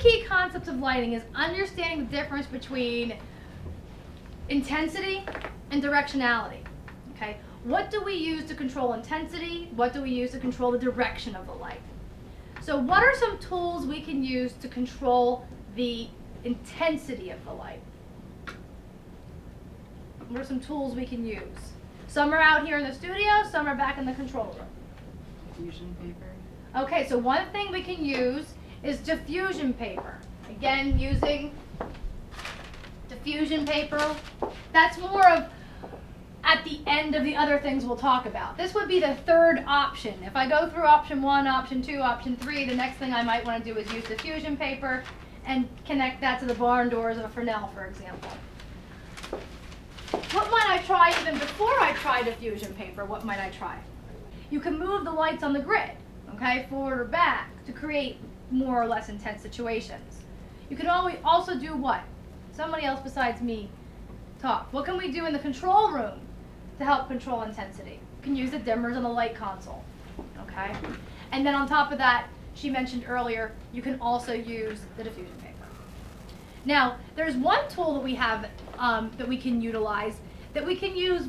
key concepts of lighting is understanding the difference between intensity and directionality. Okay? What do we use to control intensity? What do we use to control the direction of the light? So what are some tools we can use to control the intensity of the light? What are some tools we can use? Some are out here in the studio, some are back in the control room. Diffusion paper. Okay, so one thing we can use is diffusion paper. Again, using diffusion paper. That's more of at the end of the other things we'll talk about. This would be the third option. If I go through option 1, option 2, option 3, the next thing I might want to do is use diffusion paper and connect that to the barn doors of a Fresnel, for example. What might I try even before I try diffusion paper? What might I try? You can move the lights on the grid, okay, forward or back to create more or less intense situations. You can always also do what? Somebody else besides me talk. What can we do in the control room to help control intensity? You can use the dimmers on the light console, okay? And then on top of that, she mentioned earlier, you can also use the diffusion paper. Now, there's one tool that we have that we can utilize that we can use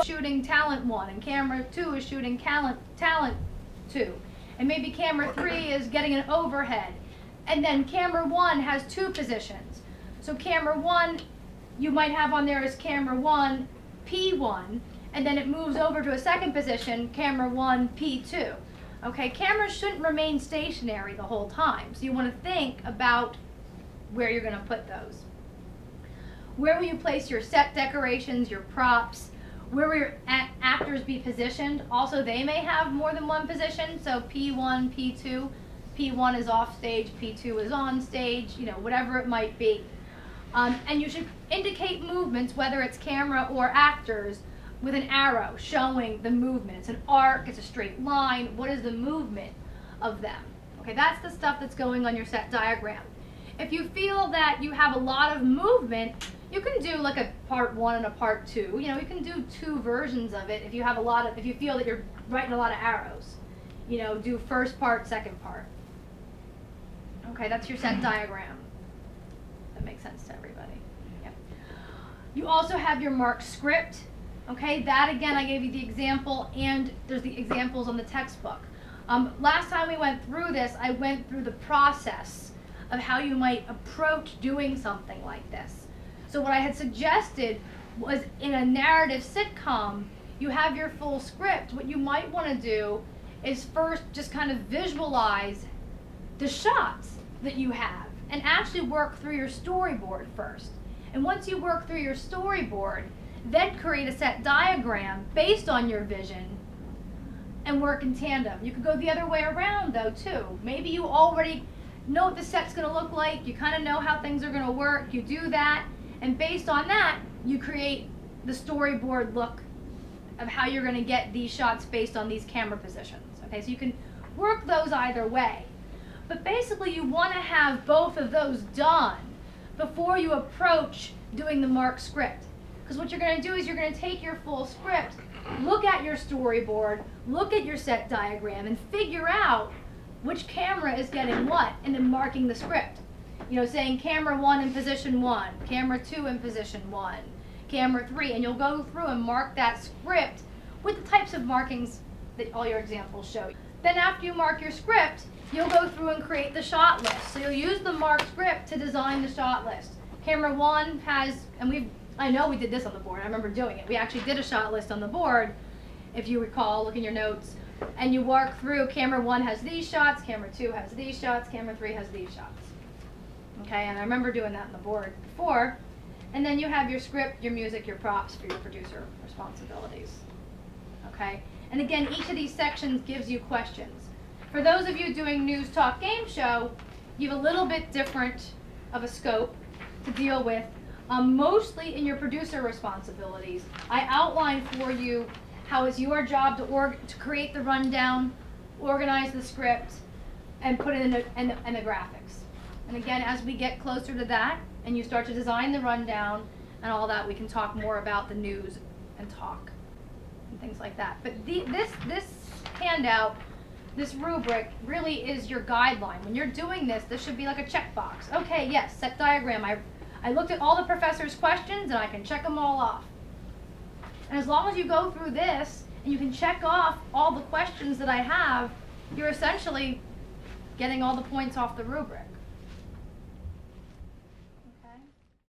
shooting talent 1 and camera 2 is shooting talent 2. And maybe camera 3 is getting an overhead. And then camera 1 has 2 positions. So camera 1 you might have on there as camera 1 P1, and then it moves over to a second position, camera 1 P2. Okay, cameras shouldn't remain stationary the whole time. So you want to think about where you're going to put those. Where will you place your set decorations, your props? Where will your actors be positioned? Also, they may have more than one position, so P1, P2. P1 is off stage, P2 is on stage, you know, whatever it might be. And you should indicate movements, whether it's camera or actors, with an arrow showing the movement. It's an arc, it's a straight line. What is the movement of them? Okay, that's the stuff that's going on your set diagram. If you feel that you have a lot of movement, you can do like a part 1 and a part 2. You know, you can do 2 versions of it if you have a lot of, if you feel that you're writing a lot of arrows. You know, do first part, second part. Okay, that's your set diagram. That makes sense to everybody. Yeah. You also have your marked script. Okay, that again, I gave you the example, and there's the examples on the textbook. Last time we went through this, I went through the process of how you might approach doing something like this. So what I had suggested was, in a narrative sitcom, you have your full script. What you might want to do is first just kind of visualize the shots that you have and actually work through your storyboard first. And once you work through your storyboard, then create a set diagram based on your vision and work in tandem. You could go the other way around though too. Maybe you already know what the set's going to look like, you kind of know how things are going to work, you do that, and based on that, you create the storyboard look of how you're going to get these shots based on these camera positions. Okay, so you can work those either way. But basically you want to have both of those done before you approach doing the marked script. Because what you're going to do is you're going to take your full script, look at your storyboard, look at your set diagram, and figure out which camera is getting what, and then marking the script. You know, saying camera 1 in position 1, camera 2 in position 1, camera 3, and you'll go through and mark that script with the types of markings that all your examples show. Then after you mark your script, you'll go through and create the shot list. So you'll use the marked script to design the shot list. Camera 1 has, and I know we did this on the board, I remember doing it. We actually did a shot list on the board, if you recall, look in your notes. And you walk through, camera 1 has these shots, camera 2 has these shots, camera 3 has these shots. Okay, and I remember doing that on the board before. And then you have your script, your music, your props for your producer responsibilities. Okay, and again, each of these sections gives you questions. For those of you doing News Talk Game Show, you have a little bit different of a scope to deal with. Mostly in your producer responsibilities, I outlined for you how it's your job to create the rundown, organize the script, and put it in the graphics. And again, as we get closer to that, and you start to design the rundown and all that, we can talk more about the news and talk and things like that. But this handout, this rubric, really is your guideline. When you're doing this, this should be like a checkbox. Okay, yes, set diagram. I looked at all the professor's questions and I can check them all off. And as long as you go through this and you can check off all the questions that I have, you're essentially getting all the points off the rubric.